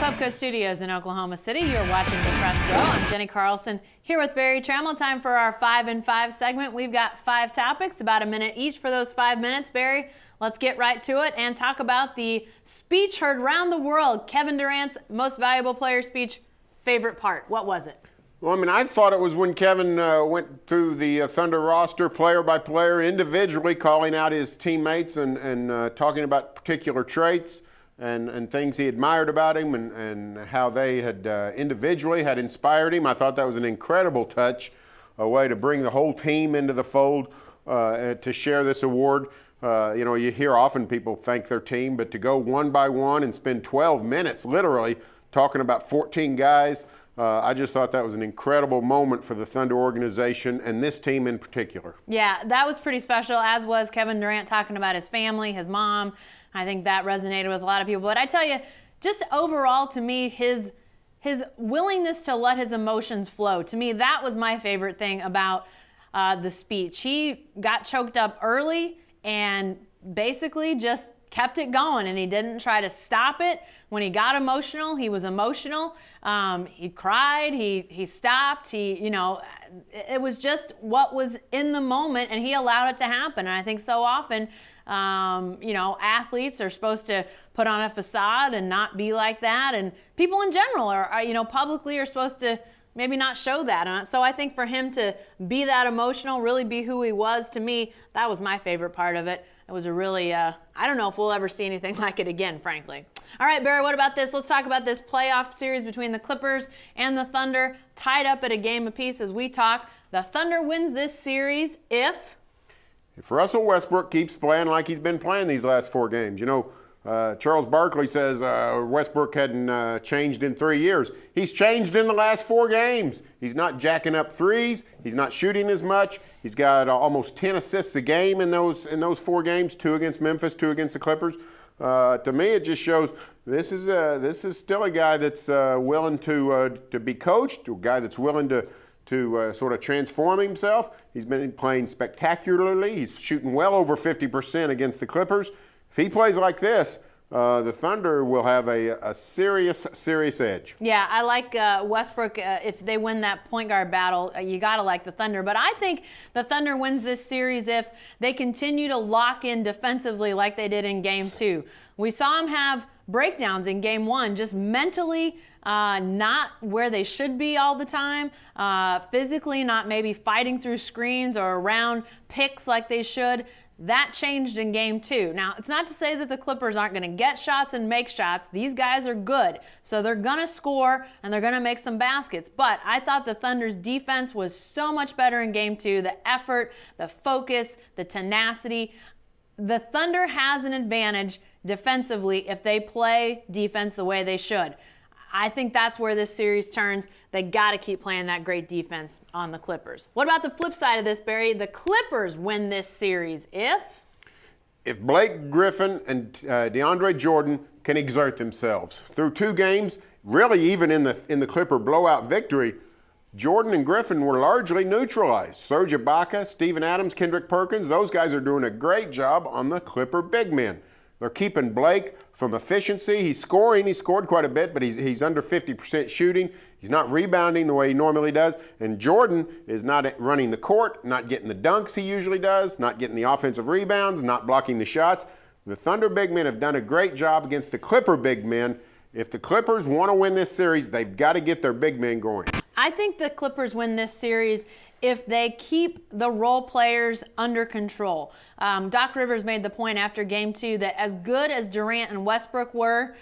Pubco Studios in Oklahoma City. You're watching The Press Row. I'm Jenny Carlson here with Barry Trammell. Time for our 5 in 5 segment. We've got 5 topics, about a minute each for those 5 minutes. Barry, let's get right to it and talk about the speech heard around the world. Kevin Durant's most valuable player speech. Favorite part, what was it? Well, I thought it was when Kevin went through the Thunder roster player by player, individually calling out his teammates and talking about particular traits and things he admired about him and how they had individually had inspired him. I thought that was an incredible touch, a way to bring the whole team into the fold to share this award. You hear often people thank their team, but to go one by one and spend 12 minutes literally talking about 14 guys, I just thought that was an incredible moment for the Thunder organization and this team in particular. Yeah, that was pretty special, as was Kevin Durant talking about his family, his mom. I think that resonated with a lot of people. But I tell you, just overall to me, his willingness to let his emotions flow, to me, that was my favorite thing about the speech. He got choked up early and basically just kept it going, and he didn't try to stop it. When he got emotional, he was emotional. He cried, he stopped, it was just what was in the moment, and he allowed it to happen. And I think so often, athletes are supposed to put on a facade and not be like that, and people in general are publicly are supposed to maybe not show that. And so I think for him to be that emotional, really be who he was, to me, that was my favorite part of it. It was a really, I don't know if we'll ever see anything like it again, frankly. All right, Barry, what about this? Let's talk about this playoff series between the Clippers and the Thunder, tied up at a game apiece as we talk. The Thunder wins this series if Russell Westbrook keeps playing like he's been playing these last 4 games. Charles Barkley says Westbrook hadn't changed in 3 years. He's changed in the last 4 games. He's not jacking up threes. He's not shooting as much. He's got almost 10 assists a game in those 4 games, 2 against Memphis, 2 against the Clippers. To me, it just shows this is still a guy that's willing to be coached, a guy that's willing to sort of transform himself. He's been playing spectacularly. He's shooting well over 50% against the Clippers. If he plays like this, the Thunder will have a serious edge. Yeah, I like Westbrook. If they win that point guard battle, you got to like the Thunder. But I think the Thunder wins this series if they continue to lock in defensively like they did in Game 2. We saw them have breakdowns in Game 1, just mentally not where they should be all the time, physically not maybe fighting through screens or around picks like they should. That changed in Game 2. Now, it's not to say that the Clippers aren't going to get shots and make shots. These guys are good, so they're going to score and they're going to make some baskets. But I thought the Thunder's defense was so much better in Game 2. The effort, the focus, the tenacity. The Thunder has an advantage defensively if they play defense the way they should. I think that's where this series turns. They got to keep playing that great defense on the Clippers. What about the flip side of this, Barry? The Clippers win this series if Blake Griffin and DeAndre Jordan can exert themselves. Through 2 games, really even in the Clipper blowout victory, Jordan and Griffin were largely neutralized. Serge Ibaka, Steven Adams, Kendrick Perkins, those guys are doing a great job on the Clipper big men. They're keeping Blake from efficiency. He's scoring. He scored quite a bit, but he's under 50% shooting. He's not rebounding the way he normally does. And Jordan is not running the court, not getting the dunks he usually does, not getting the offensive rebounds, not blocking the shots. The Thunder big men have done a great job against the Clipper big men. If the Clippers want to win this series, they've got to get their big men going. I think the Clippers win this series if they keep the role players under control. Doc Rivers made the point after Game 2 that as good as Durant and Westbrook were,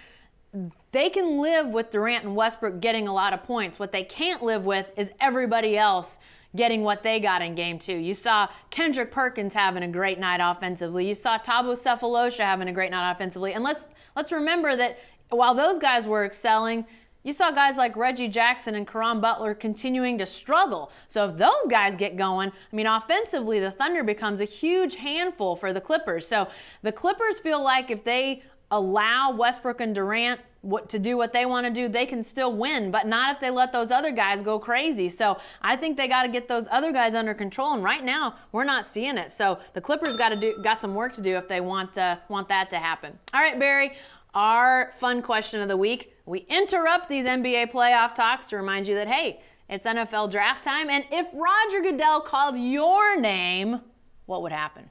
they can live with Durant and Westbrook getting a lot of points. What they can't live with is everybody else getting what they got in Game 2. You saw Kendrick Perkins having a great night offensively. You saw Thabo Sefolosha having a great night offensively. And let's remember that while those guys were excelling, you saw guys like Reggie Jackson and Caron Butler continuing to struggle. So if those guys get going, offensively, the Thunder becomes a huge handful for the Clippers. So the Clippers feel like if they allow Westbrook and Durant to do what they want to do, they can still win, but not if they let those other guys go crazy. So I think they got to get those other guys under control, and right now we're not seeing it. So the Clippers got some work to do if they want that to happen. All right, Barry, our fun question of the week. We interrupt these NBA playoff talks to remind you that, hey, it's NFL draft time, and if Roger Goodell called your name, what would happen?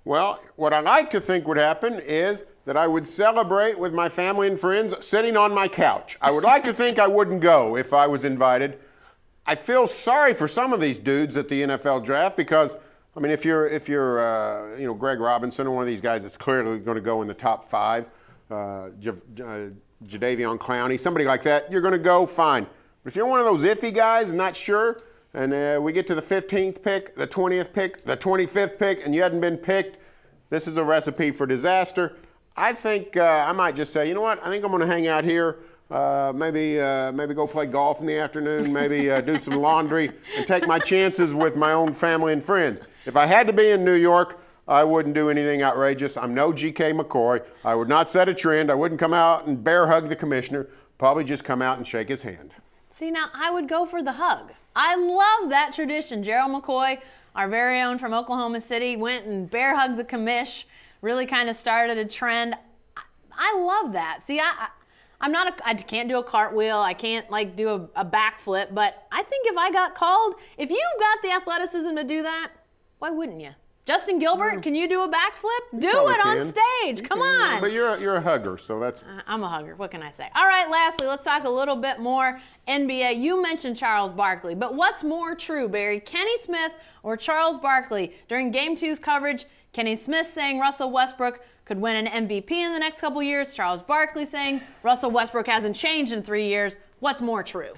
Well, what I like to think would happen is that I would celebrate with my family and friends sitting on my couch. I would like to think I wouldn't go if I was invited. I feel sorry for some of these dudes at the NFL draft because, I mean, if you're Greg Robinson or one of these guys that's clearly going to go in the top 5, Jadeveon Clowney, somebody like that, you're going to go, fine. But if you're one of those iffy guys, not sure, and we get to the 15th pick, the 20th pick, the 25th pick, and you hadn't been picked, this is a recipe for disaster. I think I might just say, you know what, I think I'm going to hang out here. Maybe go play golf in the afternoon, maybe do some laundry, and take my chances with my own family and friends. If I had to be in New York, I wouldn't do anything outrageous. I'm no G.K. McCoy. I would not set a trend. I wouldn't come out and bear hug the commissioner. Probably just come out and shake his hand. See, now I would go for the hug. I love that tradition. Gerald McCoy, our very own from Oklahoma City, went and bear hugged the commish, really kind of started a trend. I love that. See, I can't do a cartwheel. I can't do a backflip, but I think if I got called, if you've got the athleticism to do that, why wouldn't you? Justin Gilbert, can you do a backflip? Do it on stage. Come on. But you're a hugger, so that's... I'm a hugger. What can I say? All right, lastly, let's talk a little bit more NBA. You mentioned Charles Barkley, but what's more true, Barry? Kenny Smith or Charles Barkley? During Game 2's coverage, Kenny Smith saying Russell Westbrook could win an MVP in the next couple years. Charles Barkley saying Russell Westbrook hasn't changed in 3 years. What's more true?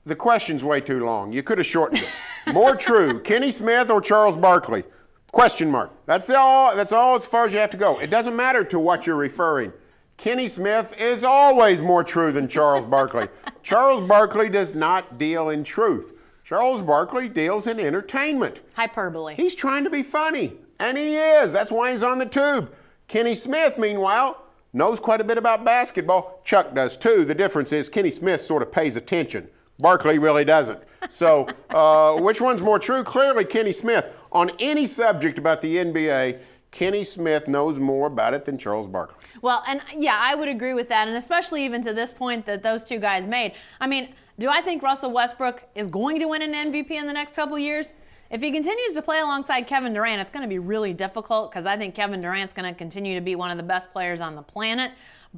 The question's way too long. You could have shortened it. More true, Kenny Smith or Charles Barkley? Question mark. That's all as far as you have to go. It doesn't matter to what you're referring. Kenny Smith is always more true than Charles Barkley. Charles Barkley does not deal in truth. Charles Barkley deals in entertainment. Hyperbole. He's trying to be funny, and he is. That's why he's on the tube. Kenny Smith, meanwhile, knows quite a bit about basketball. Chuck does too. The difference is Kenny Smith sort of pays attention. Barkley really doesn't. So which one's more true? Clearly Kenny Smith. On any subject about the NBA, Kenny Smith knows more about it than Charles Barkley. Well, and yeah, I would agree with that, and especially even to this point that those two guys made. I mean, do I think Russell Westbrook is going to win an MVP in the next couple years? If he continues to play alongside Kevin Durant, it's going to be really difficult because I think Kevin Durant's going to continue to be one of the best players on the planet.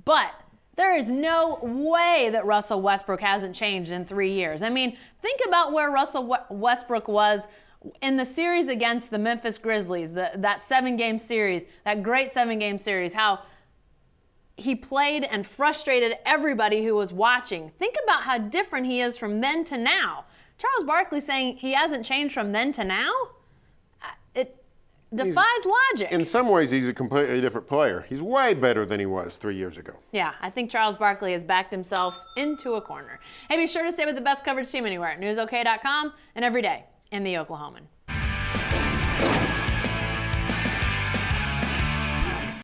But there is no way that Russell Westbrook hasn't changed in 3 years. I mean, think about where Russell Westbrook was in the series against the Memphis Grizzlies, that 7-game series, that great 7-game series, how he played and frustrated everybody who was watching. Think about how different he is from then to now. Charles Barkley saying he hasn't changed from then to now? It defies logic. In some ways, he's a completely different player. He's way better than he was 3 years ago. Yeah, I think Charles Barkley has backed himself into a corner. Hey, be sure to stay with the best coverage team anywhere at newsok.com and every day in the Oklahoman.